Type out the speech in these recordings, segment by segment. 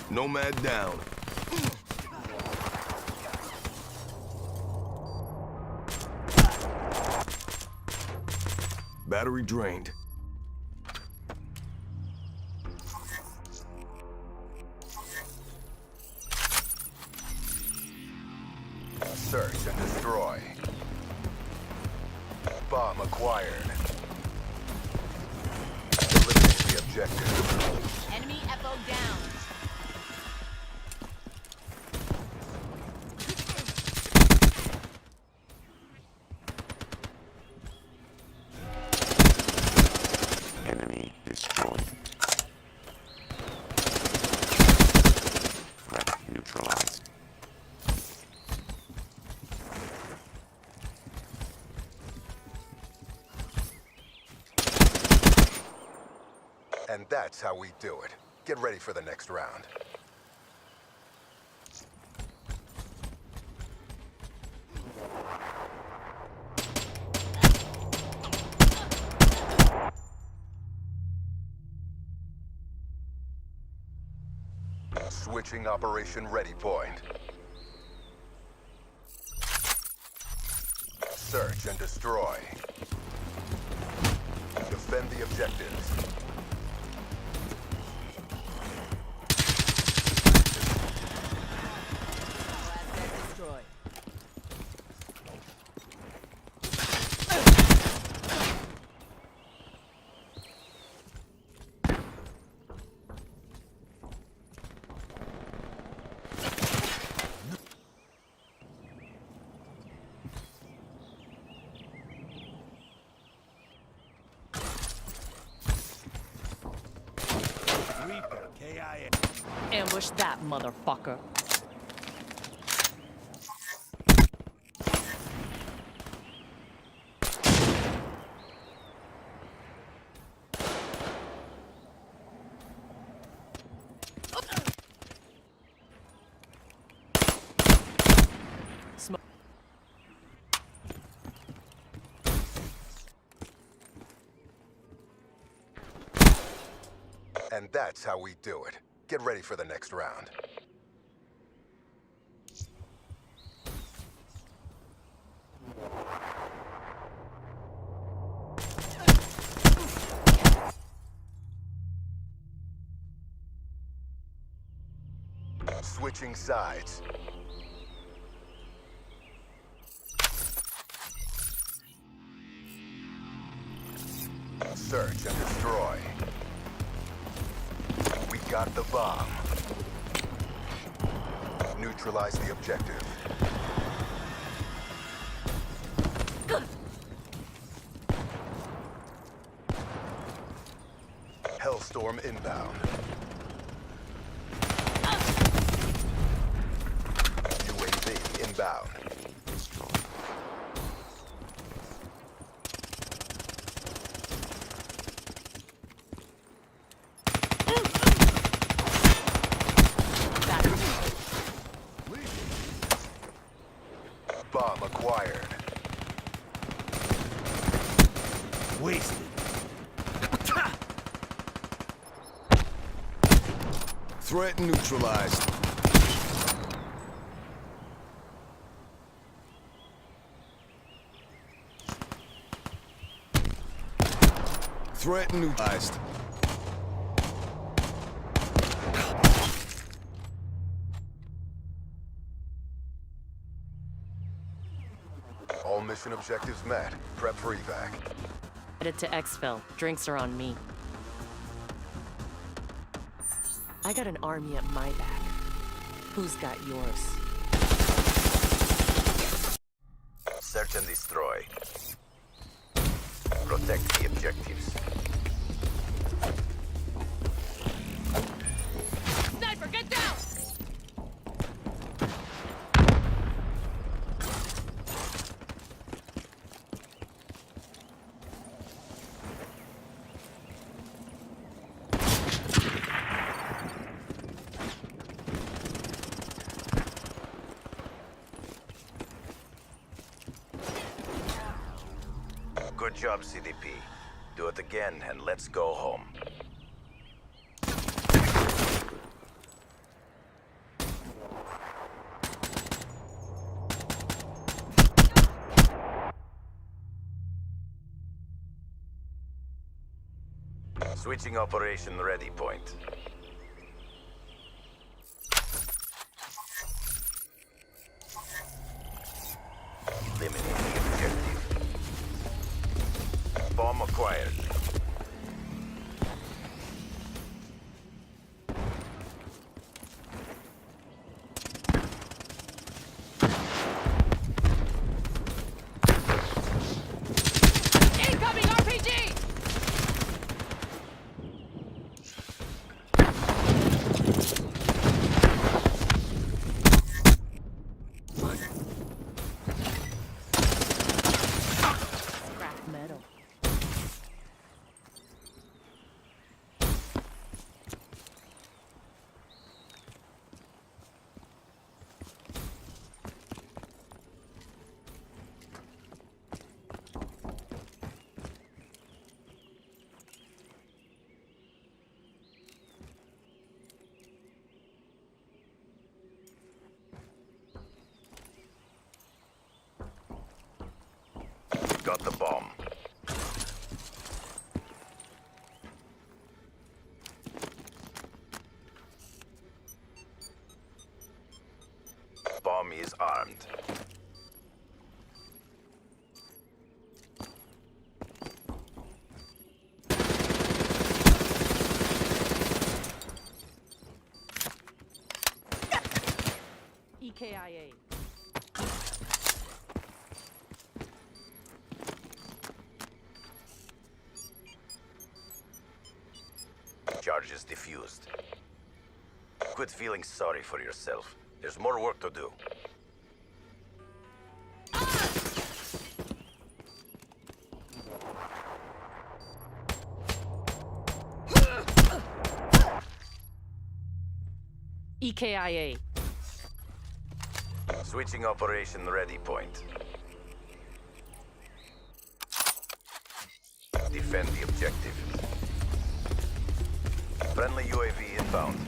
Nomad down. Battery drained. Search and destroy. Bomb acquired. Eliminate the objective. Enemy FO down. Enemy destroyed. Threat neutralized. And that's how we do it. Get ready for the next round. Switching operation ready point. Search and destroy. Defend the objectives. Asset destroyed. Reaper, KIA. Ambush that motherfucker. Smoke. And that's how we do it. Get ready for the next round. Switching sides. Search and destroy. We got the bomb. Neutralize the objective. Hellstorm inbound. UAV inbound. Destroyed. Bomb acquired. Wasted. Threat neutralized. Threat neutralized. All mission objectives met. Prep for evac. Headed to exfil. Drinks are on me. I got an army at my back. Who's got yours? Search and destroy. Protect the objectives. Sniper, get down! Good job, CDP. Do it again and let's go home. Switching operation ready point. Eliminate the objective. Bomb acquired. Incoming RPG! Scrap metal. Got the bomb. Bomb is armed. EKIA. Charges diffused. Quit feeling sorry for yourself. There's more work to do. EKIA. Switching operation ready point. Defend the objective. Friendly UAV inbound.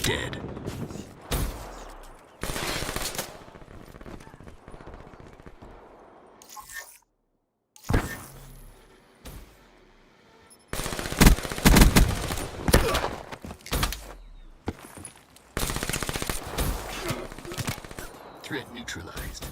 Dead. Threat neutralized.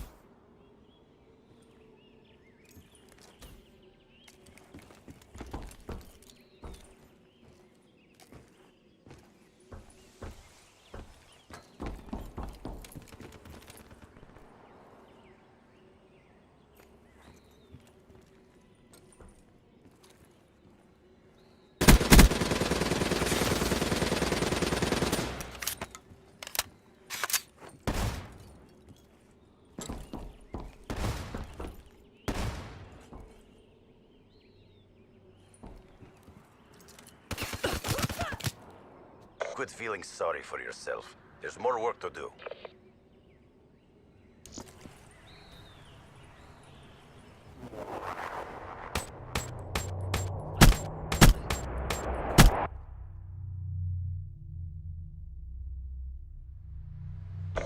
Quit feeling sorry for yourself. There's more work to do.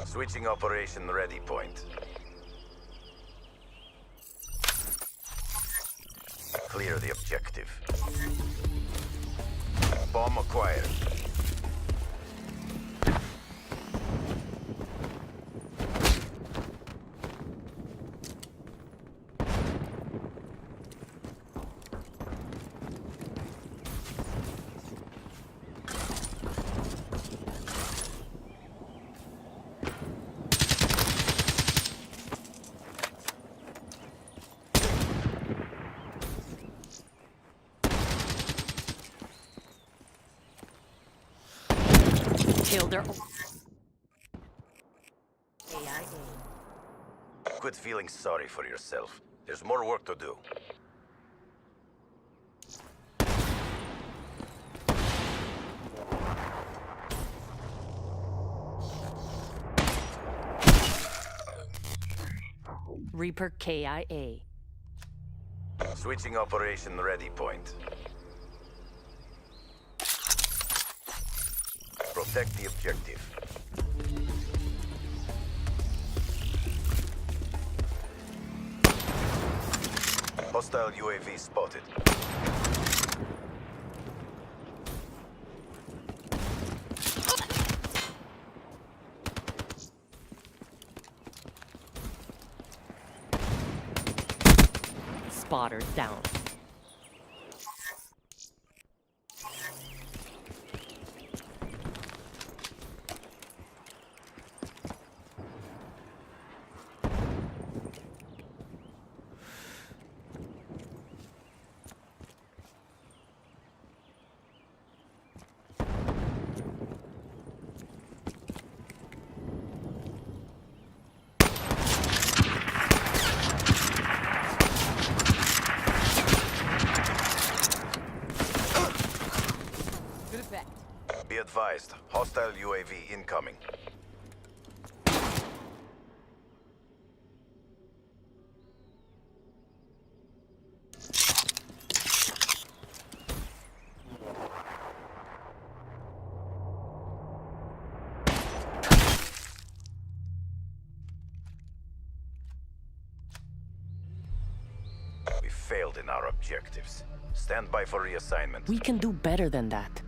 Switching operation ready point. Clear the objective. Bomb acquired. Killed her. Quit feeling sorry for yourself. There's more work to do. Reaper KIA. Switching operation ready point. Protect the objective. Hostile UAV spotted. Spotters down. Good effect. Be advised, hostile UAV incoming. We failed in our objectives. Stand by for reassignment. We can do better than that.